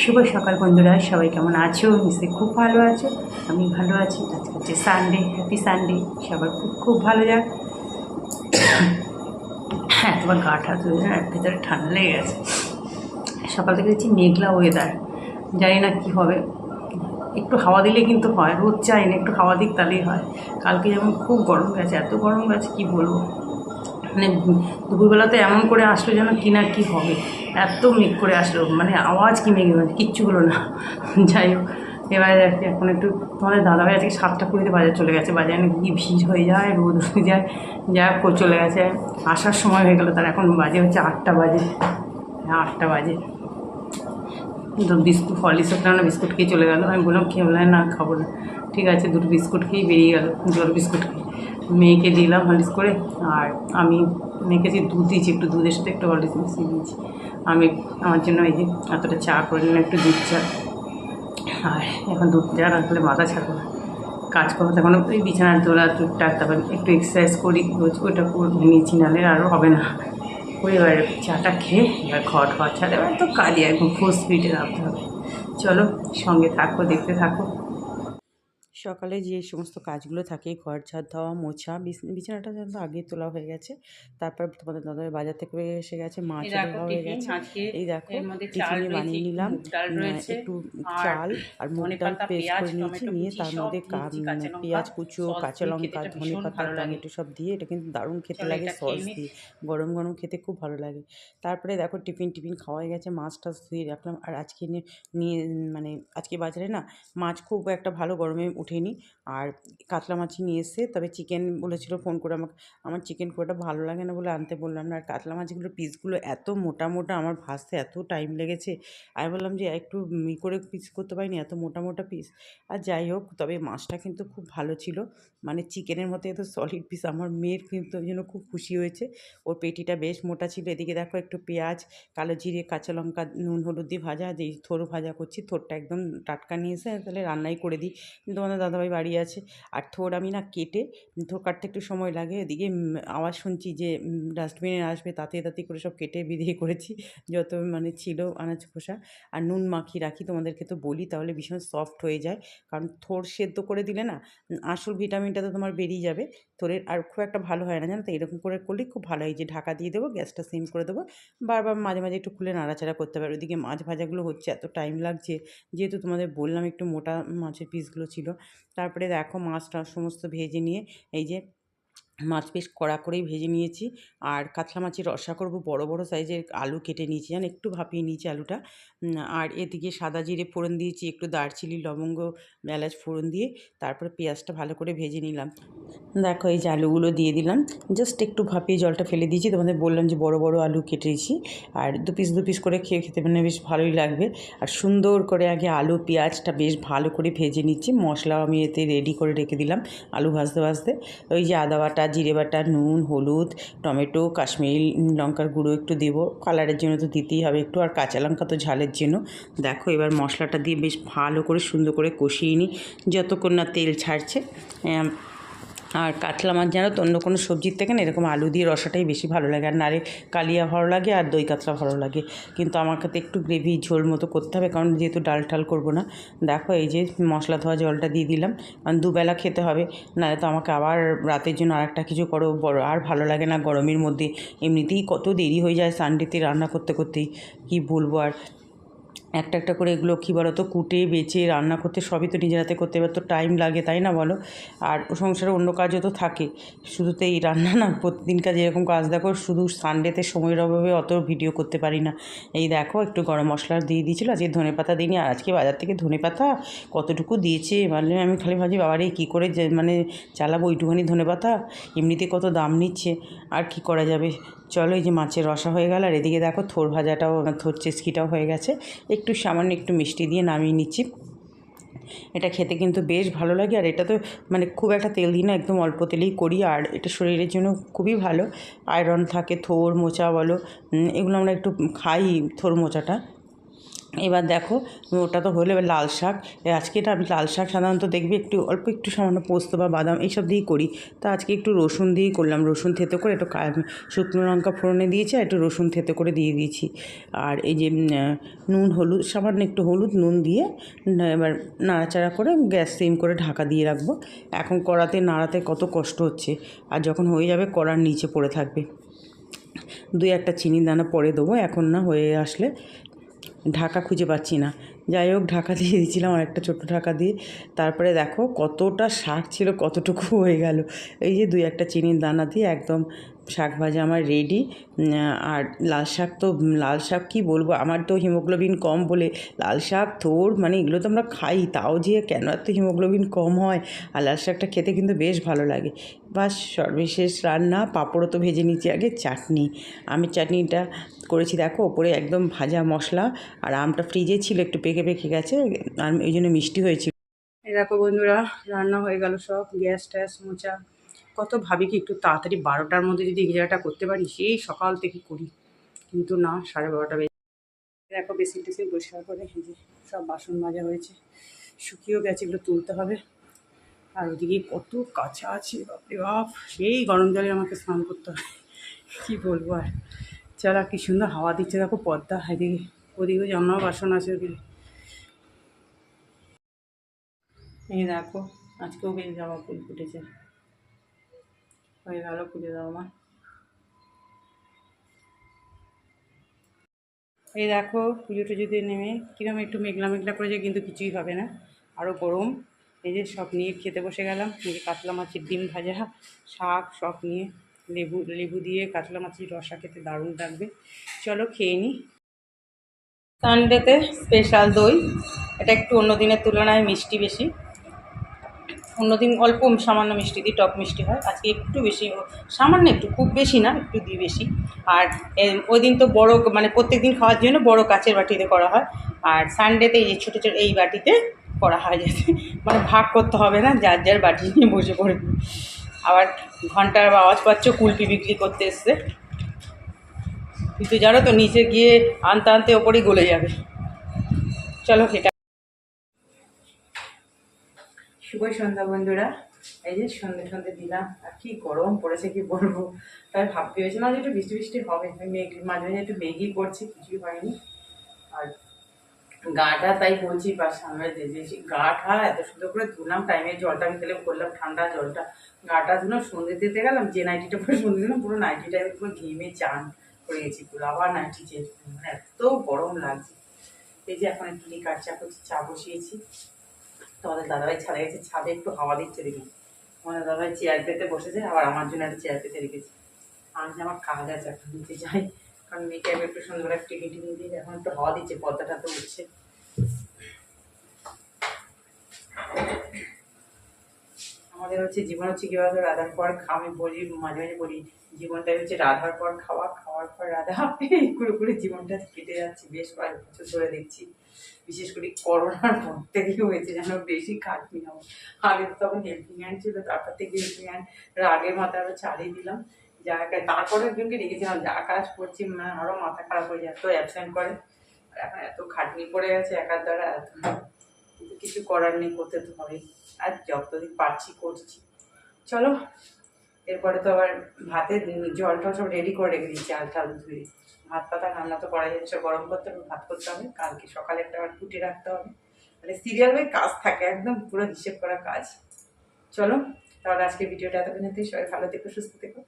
শুভ সকাল বন্ধুরা, সবাই কেমন আছো? নিশ্চয়ই খুব ভালো আছো। আমি ভালো আছি। আজকে হচ্ছে সানডে, হ্যাপি সানডে। সবার খুব খুব ভালো যাক। হ্যাঁ, তোমার গাটা তো ভেতরে ঠান্ডা লেগে গেছে। সকাল থেকে দেখছি মেঘলা ওয়েদার, জানি না কী হবে। একটু হাওয়া দিলে কিন্তু হয়, রোদ চাই না, একটু হাওয়া দিক তাহলেই হয়। কালকে যেমন খুব গরম গেছে, এত গরম গেছে কী বলবো। মানে দুপুরবেলাতে এমন করে আসলো যেন কি না কি হবে, এত মেঘ করে আসলো, মানে আওয়াজ কি মেঘে মানে কিচ্ছু হলো না। যাই হোক, এবারে দেখি এখন একটু তোমাদের দাদাভাই আজকে 7টা 20-তে বাজার চলে গেছে। বাজারে কি ভিড় হয়ে যায়, রোদ হয়ে যায়, যা চলে গেছে। আসার সময় হয়ে গেলো তার, এখন বাজে হচ্ছে 8টা বাজে। হ্যাঁ, 8টা বাজে। তো বিস্কুট হরলিক্স না, বিস্কুট খেয়ে চলে গেলো। আমি বললাম খেয়ে, বললাম না খাবো না। ঠিক আছে, দুটো বিস্কুট খেয়েই বেরিয়ে গেলো, জল বিস্কুট খেয়ে। মেয়েকে দিলাম হরলিক্স করে, আর আমি মেয়েকে যে দুধ দিয়েছি, একটু দুধের সাথে একটু হরলিক্স মিশিয়ে দিয়েছি। আমি আমার জন্য এই যে এতটা চা করে নিলাম, একটু দুধ চা। আর এখন দুধ চা রাখলে মাথা ছাড়বো না, কাজ করবো তখন ওই বিছানার তোলা টুকটাক, তারপর একটু এক্সারসাইজ করি রোজ, ওইটা করে নিয়েছি, নাহলে আরও হবে না। ওই এবার চাটা খেয়ে এবার ঘর ছাড়ে, এবার তো কাজে একদম ফুল স্পিডে রাখতে হবে। চলো সঙ্গে থাকো, দেখতে থাকো। সকালে যে সমস্ত কাজগুলো থাকে, ঘর ঝাড় দেওয়া, মোছা, বিছানাটা তো আগে তোলা হয়ে গেছে। তারপর তোমাদের দাদার বাজার থেকে এসে গেছে, মাছও দেওয়া হয়ে গেছে। এই দেখো, টিফিনে বানিয়ে নিলাম একটু চাল আর মুগ ডাল পেস্ট করে নিয়েছি, নিয়ে তার মধ্যে পেঁয়াজ কুচো, কাঁচা লঙ্কা, ধনে পাতা, টমেটো সব দিয়ে, এটা কিন্তু দারুণ খেতে লাগে সস দিয়ে, গরম গরম খেতে খুব ভালো লাগে। তারপরে দেখো টিফিন খাওয়া হয়ে গেছে, মাছ টাছ ধুয়ে রাখলাম। আর আজকে নিয়ে মানে আজকে বাজারে না মাছ খুব একটা ভালো গরমে উঠেনি, আর কাতলা মাছই নিয়ে এসে, তবে চিকেন বলেছিল ফোন করে আমাকে। আমার চিকেন খুব একটা ভালো লাগে না বলে আনতে বললাম না। আর কাতলা মাছগুলো পিসগুলো এত মোটা মোটা, আমার ভাজতে এত টাইম লেগেছে। আমি বললাম যে একটু করে পিস করতে পারিনি, এত মোটা মোটা পিস। আর যাই হোক, তবে মাছটা কিন্তু খুব ভালো ছিল, মানে চিকেনের মতো এত সলিড পিস। আমার মেয়ের কিন্তু ওই জন্য খুব খুশি হয়েছে, ওর পেটিটা বেশ মোটা ছিল। এদিকে দেখো একটু পেঁয়াজ, কালো জিরে, কাঁচা লঙ্কা, নুন হলুদ দিয়ে ভাজা, যেই থোর ভাজা করছি, থোরটা একদম টাটকা নিয়ে এসে তাহলে রান্নাই করে দিই। কিন্তু আমাদের দাদাভাই বাড়ি আছে। আর থোর আমি না কেটে, থোর কাটতে একটু সময় লাগে। এদিকে আওয়াজ শুনছি যে ডাস্টবিনে আসবে, তাতে করে সব কেটে বিধিয়ে করেছি, যত মানে ছিল আনাজ খোসা। আর নুন মাখিয়ে রাখি, তোমাদেরকে তো বলি, তাহলে ভীষণ সফট হয়ে যায়। কারণ থোর সেদ্ধ করে দিলে না আসল ভিটামিনটা তো তোমার বেরিয়ে যাবে থোরের, আর খুব একটা ভালো হয় না, জানো তো। এরকম করে করলে খুব ভালো হয়। যে ঢাকা দিয়ে দেবো, গ্যাসটা সিম করে দেবো, বারবার মাঝে মাঝে একটু খুলে নাড়াচাড়া করতে পারো। ওইদিকে মাছ ভাজাগুলো হচ্ছে, এত টাইম লাগছে, যেহেতু তোমাদের বললাম একটু মোটা মাছের পিসগুলো ছিল। তারপরে দেখো মাছটা সমস্ত ভেজে নিয়ে, এই যে মাছ বেশ কড়া করেই ভেজে নিয়েছি। আর কাতলা মাছের রসা করব, বড় বড় সাইজের আলু কেটে নিয়েছি, জান একটু ভাপিয়ে নিয়েছি আলুটা। আর এদিকে সাদা জিরে ফোড়ন দিয়েছি, একটু দারচিনি, লবঙ্গ, এলাচ ফোড়ন দিয়ে তারপরে পেঁয়াজটা ভালো করে ভেজে নিলাম। দেখো এই যে আলুগুলো দিয়ে দিলাম, জাস্ট একটু ভাপিয়ে জলটা ফেলে দিয়েছি। তোমাদের বললাম যে বড় বড় আলু কেটেছি, আর দু পিস করে খেতে মানে বেশ ভালোই লাগবে। আর সুন্দর করে আগে আলু পেঁয়াজটা বেশ ভালো করে ভেজে নিচ্ছি। মশলাও আমি এতে রেডি করে রেখে দিলাম আলু ভাজতে ভাজতে। ওই যে আদা বাটা, জিরে বাটা, নুন, হলুদ, টমেটো, কাশ্মীরি লঙ্কার গুঁড়ো একটু দেবো, কালারের জন্য তো দিতেই হবে একটু, আর কাঁচা লঙ্কা তো ঝালের জন্য। দেখো এবার মশলাটা দিয়ে বেশ ভালো করে সুন্দর করে কষিয়ে নিই, যতক্ষণ না তেল ছাড়ছে। আর কাতলা মাছ জানো তো, অন্য কোনো সবজির থেকে না এরকম আলু দিয়ে রসাটাই বেশি ভালো লাগে। আর নারে কালিয়া ভালো লাগে, আর দই কাতলা ভালো লাগে। কিন্তু আমাকে তো একটু গ্রেভি ঝোল মতো করতে হবে, কারণ যেহেতু ডাল টাল করবো না। দেখো এই যে মশলা ধোয়া জলটা দিয়ে দিলাম, কারণ দুবেলা খেতে হবে, নাহলে তো আমাকে আবার রাতের জন্য আরেকটা কিছু করো বড়, আর ভালো লাগে না গরমের মধ্যে। এমনিতেই কত দেরি হয়ে যায় সানডেতে রান্না করতে করতেই, কি বলবো। আর একটা করে এগুলো কী বলো তো, কুটে বেছে রান্না করতে সবই তো নিজের হাতে করতে, এবার তো টাইম লাগে, তাই না বলো। আর সংসারে অন্য কাজও তো থাকে, শুধু তো এই রান্না না, প্রতিদিন কাজ এরকম কাজ। দেখো শুধু সানডেতে সময়ের অভাবে অত ভিডিও করতে পারি না। এই দেখো একটু গরম মশলা দিয়ে দিয়েছিলো, আজকে ধনেপাতা দিইনি। আর আজকে বাজার থেকে ধনেপাতা কতটুকু দিয়েছে, মানে আমি খালি ভাবছি বাবারে কী করে মানে চালাবো ওইটুখানি ধনেপাতা, এমনিতে কত দাম নিচ্ছে, আর কি করা যাবে। চলো এই যে মাছের রসা হয়ে গেল, আর এদিকে দেখো থোর ভাজাটাও, থোর চেসকিটাও হয়ে গেছে। একটু সামান্য একটু মিষ্টি দিয়ে নামিয়ে নিচ্ছি। এটা খেতে কিন্তু বেশ ভালো লাগে, আর এটা তো মানে খুব একটা তেল দিই না, একদম অল্প তেলেই করি। আর এটা শরীরের জন্য খুবই ভালো, আয়রন থাকে। থোর মোচা বলো, এগুলো আমরা একটু খাই, থোর মোচাটা। এবার দেখো ওটা তো হলো, এবার লাল শাক। আজকে এটা আমি লাল শাক সাধারণত দেখবি একটু অল্প একটু সামান্য পোস্ত বা বাদাম এইসব দিয়েই করি। তা আজকে একটু রসুন দিয়েই করলাম, রসুন থেতো করে একটু শুকনো লঙ্কা ফোড়নে দিয়েছি, আর একটু রসুন থেতো করে দিয়ে দিয়েছি। আর এই যে নুন হলুদ, সামান্য একটু হলুদ নুন দিয়ে এবার নাড়াচাড়া করে গ্যাস সিম করে ঢাকা দিয়ে রাখবো। এখন কড়াতে নাড়াতে কত কষ্ট হচ্ছে, আর যখন হয়ে যাবে কড়ার নিচে পড়ে থাকবে। দুই একটা চিনির দানা পরে দেবো, এখন না, হয়ে আসলে। ঢাকা খুঁজে পাচ্ছি না, যাই হোক ঢাকা দিয়ে দিয়েছিলাম আর একটা ছোট্টো ঢাকা দিয়ে। তারপরে দেখো কতটা শাক ছিল, কতটুকু হয়ে গেল। এই যে দুই একটা চিনির দানা দিয়ে একদম শাক ভাজা আমার রেডি। আর লাল শাক তো, লাল শাক কী বলবো, আমার তো হিমোগ্লোবিন কম বলে লাল শাক থোর মানে এগুলো তো আমরা খাই, তাও যে কেন এত হিমোগ্লোবিন কম হয়। আর লাল শাকটা খেতে কিন্তু বেশ ভালো লাগে। বাস সর্বশেষ রান্না, পাঁপড়ও তো ভেজে নিচ্ছি, আগে চাটনি। আমি চাটনিটা করেছি দেখো, ওপরে একদম ভাজা মশলা, আর আমটা ফ্রিজে ছিল, একটু পেকে পেকে গেছে, আর এই জন্য মিষ্টি হয়েছিল। এই দেখো বন্ধুরা, রান্না হয়ে গেল সব, গ্যাস ট্যাস মোচা। কত ভাবি কি একটু তাড়াতাড়ি 12টার মধ্যে যদি এই জায়গাটা করতে পারি, সেই সকাল থেকে করি, কিন্তু না, 12:30 বেজে। দেখো বেসিন টেসিন পরিষ্কার করে এই যে সব বাসন মাজা হয়েছে, শুকিয়েও গেছে, এগুলো তুলতে হবে। আর ওদিকে কত কাঁচা আছে, বাপরে বাপ, সেই গরম জলে আমাকে স্নান করতে হয়, কী বলবো আর। চলো, কি সুন্দর হাওয়া দিচ্ছে দেখো, পদ্মা এদিকে, ওদিকেও জামাও বাসন আছে ওদিকে। এই দেখো, আজকেও বেশ জামা ফুল ফুটেছে, হয়ে গেল পুজো দেওয়া আমার। এই দেখো পুজো টুজো দিয়ে নেমে কীরকম একটু মেঘলা মেঘলা করেছে, কিন্তু কিছুই হবে না, আরও গরম। এই যে সব নিয়ে খেতে বসে গেলাম, এই যে কাতলা মাছের ডিম ভাজা, শাক সব নিয়ে, লেবু লেবু দিয়ে কাতলা মাছের রসা খেতে দারুণ লাগবে। চলো খেয়ে নিই। সানডেতে স্পেশাল দই, এটা একটু অন্য দিনের তুলনায় মিষ্টি বেশি। অন্যদিন অল্প সামান্য মিষ্টি দিই, টক মিষ্টি হয়, আজকে একটু বেশি, সামান্য একটু, খুব বেশি না, একটু দিই বেশি। আর ওই দিন তো বড় মানে প্রত্যেক দিন খাওয়ার জন্য বড় কাচের বাটিতে করা হয়, আর সানডেতে এই যে ছোটো ছোটো এই বাটিতে করা হয়, যাতে মানে ভাগ করতে হবে না, যার যার বাটি নিয়ে বসে পড়বে। আবার ঘন্টার আওয়াজ পাচ্ছ, কুলপি বিক্রি করতে এসছে, কিন্তু জানো তো নিচে গিয়ে আনতে আনতে ওপরেই গলে যাবে। চলো এটা। শুভ সন্ধ্যা বন্ধুরা, এই যে সন্ধ্যে সন্ধ্যে দিলাম, আর কি গরম পড়েছে কি বলবো। তাই ভাবতে হয়েছে না যে একটু বৃষ্টি বৃষ্টি হবে, মেঘ মাঝে মাঝে একটু মেঘই করছে, কিছুই হয়নি। আর গাটা তাই বলছি, বা সামনে যে গা ঠা এত সুন্দর করে ধুলাম, টাইমের জলটা আমি তাহলে করলাম ঠান্ডা জলটা, গাটা ধুলাম, সন্ধ্যে দিতে গেলাম, যে নাইটিটা পরে সন্ধ্যে দিলাম, পুরো নাইটিটা পুরো ঘেমে চান করে গেছি পুরো, আবার নাইটি চেঞ্জ, মানে এত গরম লাগছে। এই যে এখন একটু কাঠ চা করছি, চা বসিয়েছি। তোমাদের দাদাভাই ছাড়া গেছে ছাদে, একটু হাওয়া দিচ্ছে দেখি। আমাদের দাদাভাই চেয়ার পেতে বসেছে, আবার আমার জন্য একটা চেয়ার পেতে রেখেছি। আমি যে আমার কাজ আছে, এখন নিতে যাই, কারণ মেয়েকে একটু সন্ধ্যাবেলা টিফিন টিফিন দিয়ে, এখন একটু হাওয়া দিচ্ছে, পর্দাটা তো উঠছে। আমাদের হচ্ছে জীবন হচ্ছে কীভাবে রাধার পর আমি বলি, মাঝে মাঝে বলি, জীবনটাই হচ্ছে রাধার পর খাওয়া, খাওয়ার পর রাধা, এই করে করে জীবনটা কেটে যাচ্ছে, বেশ কয়েক বছর ধরে দেখছি। বিশেষ করে করোনার পর থেকে হয়েছে যেন বেশি খাটনি নেওয়া। আগে তো তখন হেল্পিং হ্যান্ড ছিল, তারপর থেকে হেল্পিং হ্যান্ড রাগের মাথায় আরও ছাড়িয়ে দিলাম, যা তারপরে একজনকে রেখেছিলাম, যা কাজ করছি মানে আরও মাথা খারাপ হয়ে যায়, এত অ্যাবসেন্ট করে। আর এখন এত খাটনি পড়ে গেছে একার দ্বারা, এত কিন্তু কিছু করার নেই, করতে তো হবে। আর যতদিন পারছি করছি। চলো, এরপরে তো আবার ভাতের জল টল সব রেডি করে রেখে দিচ্ছি, চাল টাল ধুয়ে। ভাত পাতা রান্না তো করা যাচ্ছে, গরম করতে হবে, ভাত করতে হবে, কালকে সকালে একটা আবার ফুটে রাখতে হবে, মানে সিরিয়াল বাই কাজ থাকে, একদম পুরো হিসেব করা কাজ। চলো তাহলে আজকে ভিডিওটা এতক্ষণ, সবাই ভালো থেকো, সুস্থ থেকো।